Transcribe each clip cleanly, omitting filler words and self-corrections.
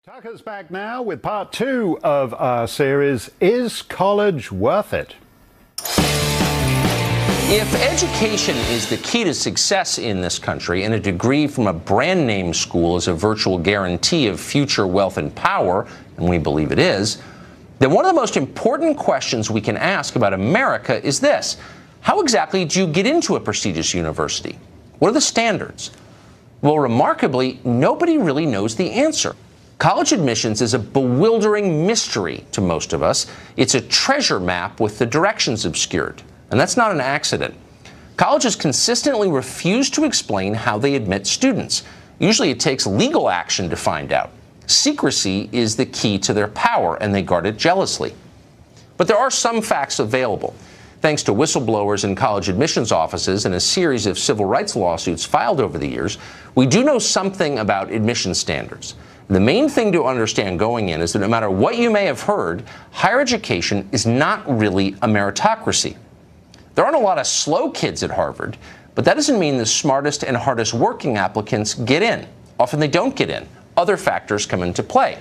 Tucker's back now with part 2 of our series, Is College Worth It? If education is the key to success in this country, and a degree from a brand name school is a virtual guarantee of future wealth and power, and we believe it is, then one of the most important questions we can ask about America is this: how exactly do you get into a prestigious university? What are the standards? Well, remarkably, nobody really knows the answer. College admissions is a bewildering mystery to most of us. It's a treasure map with the directions obscured. And that's not an accident. Colleges consistently refuse to explain how they admit students. Usually it takes legal action to find out. Secrecy is the key to their power, and they guard it jealously. But there are some facts available. Thanks to whistleblowers in college admissions offices and a series of civil rights lawsuits filed over the years, we do know something about admission standards. The main thing to understand going in is that no matter what you may have heard, higher education is not really a meritocracy. There aren't a lot of slow kids at Harvard, but that doesn't mean the smartest and hardest working applicants get in. Often they don't get in. Other factors come into play.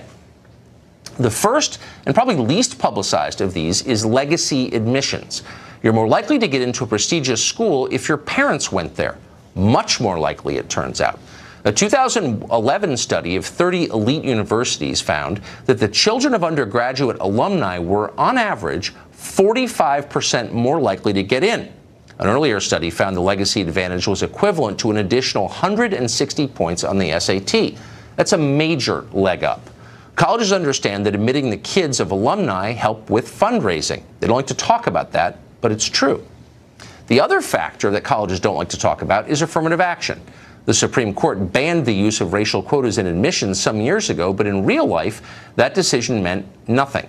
The first and probably least publicized of these is legacy admissions. You're more likely to get into a prestigious school if your parents went there. Much more likely, it turns out. A 2011 study of 30 elite universities found that the children of undergraduate alumni were, on average, 45% more likely to get in. An earlier study found the legacy advantage was equivalent to an additional 160 points on the SAT. That's a major leg up. Colleges understand that admitting the kids of alumni help with fundraising. They don't like to talk about that, but it's true. The other factor that colleges don't like to talk about is affirmative action. The Supreme Court banned the use of racial quotas in admissions some years ago, but in real life, that decision meant nothing.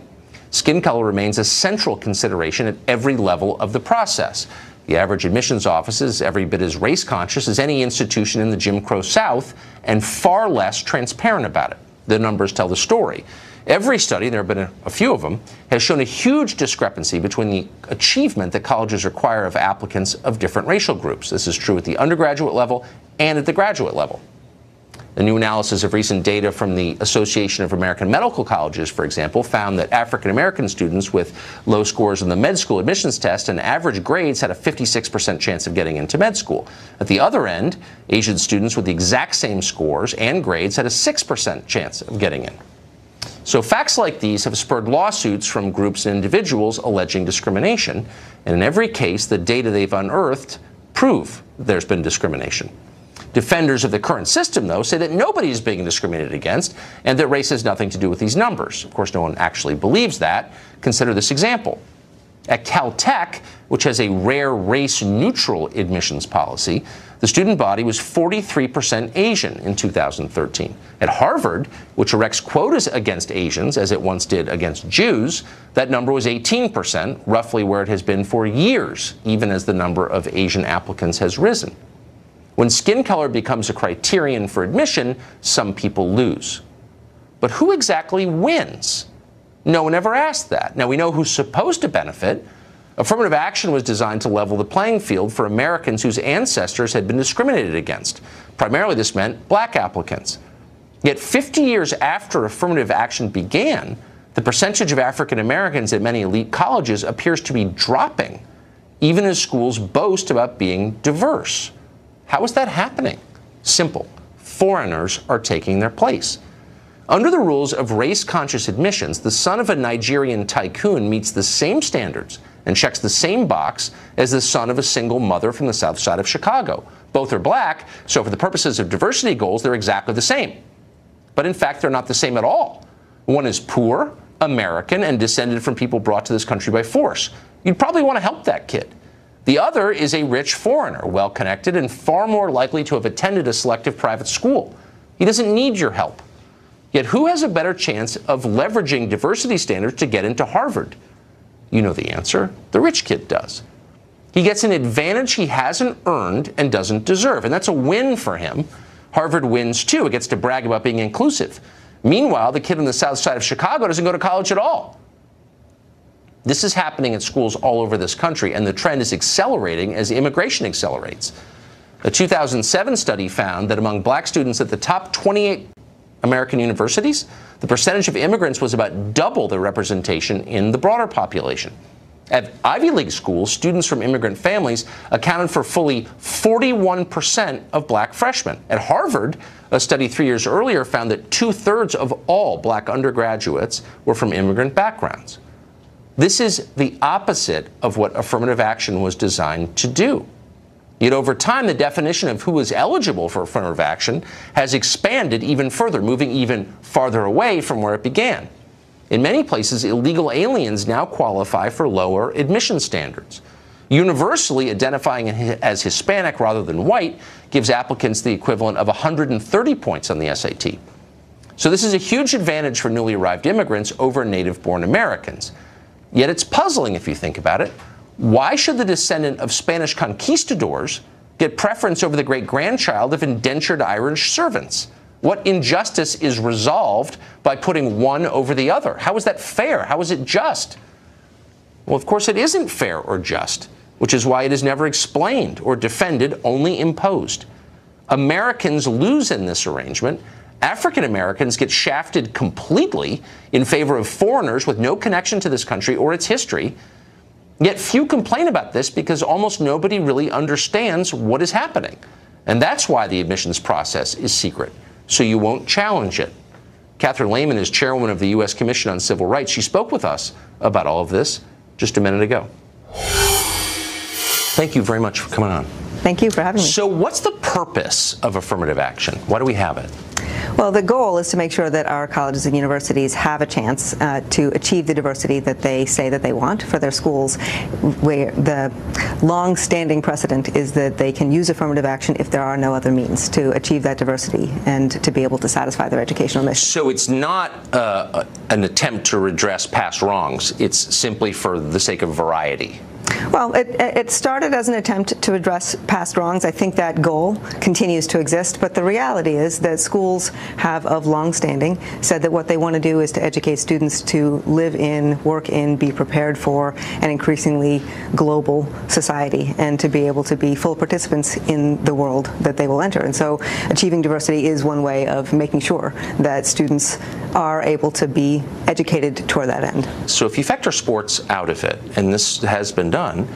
Skin color remains a central consideration at every level of the process. The average admissions office is every bit as race conscious as any institution in the Jim Crow South, and far less transparent about it. The numbers tell the story. Every study, there have been a few of them, has shown a huge discrepancy between the achievement that colleges require of applicants of different racial groups. This is true at the undergraduate level and at the graduate level. The new analysis of recent data from the Association of American Medical Colleges, for example, found that African American students with low scores in the med school admissions test and average grades had a 56% chance of getting into med school. At the other end, Asian students with the exact same scores and grades had a 6% chance of getting in. So facts like these have spurred lawsuits from groups and individuals alleging discrimination, and in every case, the data they've unearthed prove there's been discrimination. Defenders of the current system, though, say that nobody is being discriminated against and that race has nothing to do with these numbers. Of course, no one actually believes that. Consider this example. At Caltech, which has a rare race-neutral admissions policy, the student body was 43% Asian in 2013. At Harvard, which erects quotas against Asians, as it once did against Jews, that number was 18%, roughly where it has been for years, even as the number of Asian applicants has risen. When skin color becomes a criterion for admission, some people lose. But who exactly wins? No one ever asked that. Now, we know who's supposed to benefit. Affirmative action was designed to level the playing field for Americans whose ancestors had been discriminated against. Primarily, this meant black applicants. Yet 50 years after affirmative action began, the percentage of African Americans at many elite colleges appears to be dropping, even as schools boast about being diverse. How is that happening? Simple. Foreigners are taking their place. Under the rules of race-conscious admissions, the son of a Nigerian tycoon meets the same standards and checks the same box as the son of a single mother from the south side of Chicago. Both are black, so for the purposes of diversity goals, they're exactly the same. But in fact, they're not the same at all. One is poor, American, and descended from people brought to this country by force. You'd probably want to help that kid. The other is a rich foreigner, well-connected, and far more likely to have attended a selective private school. He doesn't need your help. Yet who has a better chance of leveraging diversity standards to get into Harvard? You know the answer. The rich kid does. He gets an advantage he hasn't earned and doesn't deserve, and that's a win for him. Harvard wins, too. It gets to brag about being inclusive. Meanwhile, the kid on the south side of Chicago doesn't go to college at all. This is happening at schools all over this country, and the trend is accelerating as immigration accelerates. A 2007 study found that among black students at the top 28 American universities, the percentage of immigrants was about double the representation in the broader population. At Ivy League schools, students from immigrant families accounted for fully 41% of black freshmen. At Harvard, a study 3 years earlier found that 2/3 of all black undergraduates were from immigrant backgrounds. This is the opposite of what affirmative action was designed to do. Yet over time, the definition of who is eligible for affirmative action has expanded even further, moving even farther away from where it began. In many places, illegal aliens now qualify for lower admission standards. Universally identifying as Hispanic rather than white gives applicants the equivalent of 130 points on the SAT. So this is a huge advantage for newly arrived immigrants over native-born Americans. Yet it's puzzling if you think about it. Why should the descendant of Spanish conquistadors get preference over the great-grandchild of indentured Irish servants? What injustice is resolved by putting one over the other? How is that fair? How is it just? Well, of course, it isn't fair or just, which is why it is never explained or defended, only imposed. Americans lose in this arrangement. African Americans get shafted completely in favor of foreigners with no connection to this country or its history. Yet few complain about this because almost nobody really understands what is happening. And that's why the admissions process is secret, so you won't challenge it. Catherine Lehman is chairwoman of the U.S. Commission on Civil Rights. She spoke with us about all of this just a minute ago. Thank you very much for coming on. Thank you for having me. So what's the purpose of affirmative action? Why do we have it? Well, the goal is to make sure that our colleges and universities have a chance to achieve the diversity that they say that they want for their schools, where the long-standing precedent is that they can use affirmative action if there are no other means to achieve that diversity and to be able to satisfy their educational mission. So it's not an attempt to redress past wrongs. It's simply for the sake of variety. Well, it started as an attempt to address past wrongs. I think that goal continues to exist, but the reality is that schools have, of long standing, said that what they want to do is to educate students to live in, work in, be prepared for an increasingly global society and to be able to be full participants in the world that they will enter. And so achieving diversity is one way of making sure that students are able to be educated toward that end. So if you factor sports out of it, and this has been done,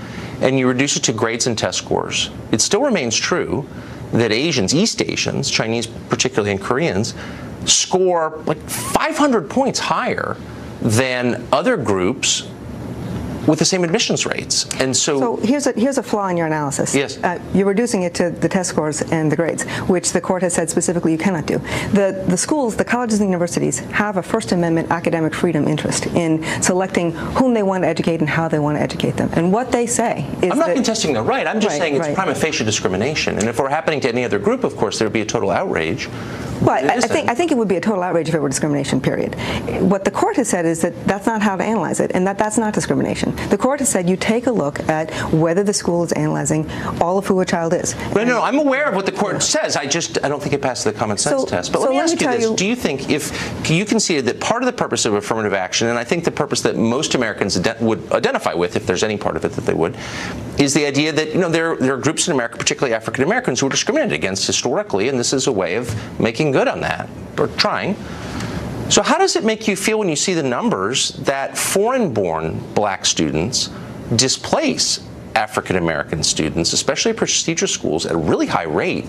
and you reduce it to grades and test scores, it still remains true that Asians, East Asians, Chinese particularly and Koreans, score like 500 points higher than other groups with the same admissions rates. And so here's a flaw in your analysis. Yes. You're reducing it to the test scores and the grades, which the court has said specifically you cannot do. The schools, the colleges and universities have a First Amendment academic freedom interest in selecting whom they want to educate and how they want to educate them. And what they say is I'm not contesting the right. I'm just saying it's right. prima facie discrimination. And if it were happening to any other group, of course, there would be a total outrage. Well, I think it would be a total outrage if it were discrimination, period. What the court has said is that that's not how to analyze it, and that's not discrimination. The court has said you take a look at whether the school is analyzing all of who a child is. No, I'm aware of what the court says. I don't think it passes the common sense test. But let me ask you this. Do you think, if you conceded that part of the purpose of affirmative action, and I think the purpose that most Americans would identify with, if there's any part of it that they would, is the idea that there are groups in America, particularly African Americans, who are discriminated against historically, and this is a way of making good on that, or trying. So how does it make you feel when you see the numbers that foreign-born black students displace African American students, especially at prestigious schools, at a really high rate?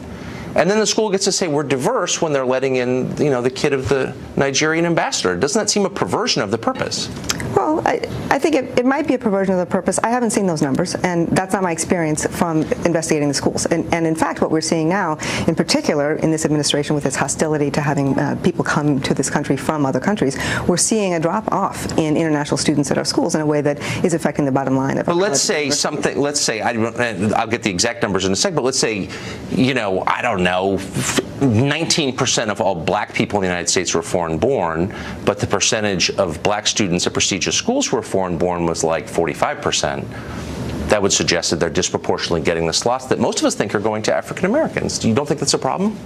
And then the school gets to say we're diverse when they're letting in, the kid of the Nigerian ambassador. Doesn't that seem a perversion of the purpose? Well, I think it might be a perversion of the purpose. I haven't seen those numbers, and that's not my experience from investigating the schools. And in fact, what we're seeing now, in particular in this administration with its hostility to having people come to this country from other countries, we're seeing a drop-off in international students at our schools in a way that is affecting the bottom line of our let's say let's say, I'll get the exact numbers in a second, but let's say, I don't know, 19% of all black people in the United States were foreign-born, but the percentage of black students at prestigious schools who were foreign-born was like 45%. That would suggest that they're disproportionately getting the slots that most of us think are going to African Americans. You don't think that's a problem?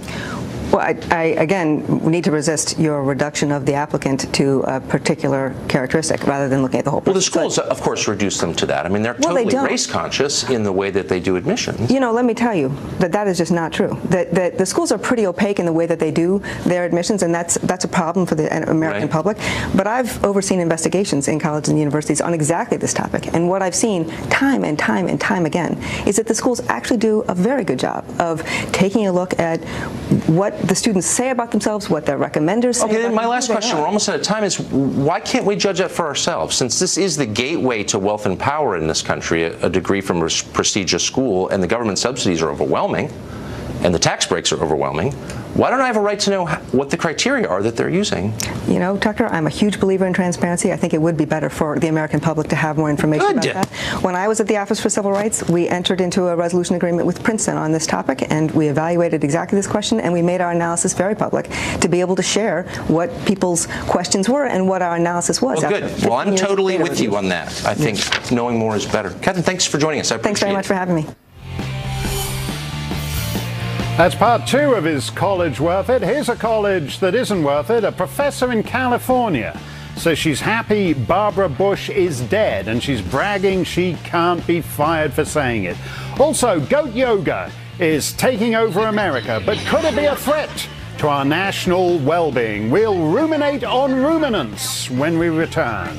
Well, I again need to resist your reduction of the applicant to a particular characteristic rather than looking at the whole person. Well, the schools, of course, reduce them to that. I mean, they're totally race conscious in the way that they do admissions. You know, let me tell you that is just not true. That the schools are pretty opaque in the way that they do their admissions, and that's a problem for the American public. But I've overseen investigations in colleges and universities on exactly this topic, and what I've seen time and time and time again is that the schools actually do a very good job of taking a look at what the students say about themselves, what their recommenders say. Okay, then my last question, we're almost out of time, is why can't we judge that for ourselves? Since this is the gateway to wealth and power in this country, a degree from a prestigious school, and the government subsidies are overwhelming, and the tax breaks are overwhelming, why don't I have a right to know what the criteria are that they're using? You know, Tucker, I'm a huge believer in transparency. I think it would be better for the American public to have more information about that. When I was at the Office for Civil Rights, we entered into a resolution agreement with Princeton on this topic, and we evaluated exactly this question, and we made our analysis very public to be able to share what people's questions were and what our analysis was. Well, good. Well, I'm totally with you on that. I think knowing more is better. Catherine, thanks for joining us. I appreciate it. Thanks very much for having me. That's part 2 of Is College Worth It? Here's a college that isn't worth it. A professor in California says she's happy Barbara Bush is dead, and she's bragging she can't be fired for saying it. Also, goat yoga is taking over America, but could it be a threat to our national well-being? We'll ruminate on ruminants when we return.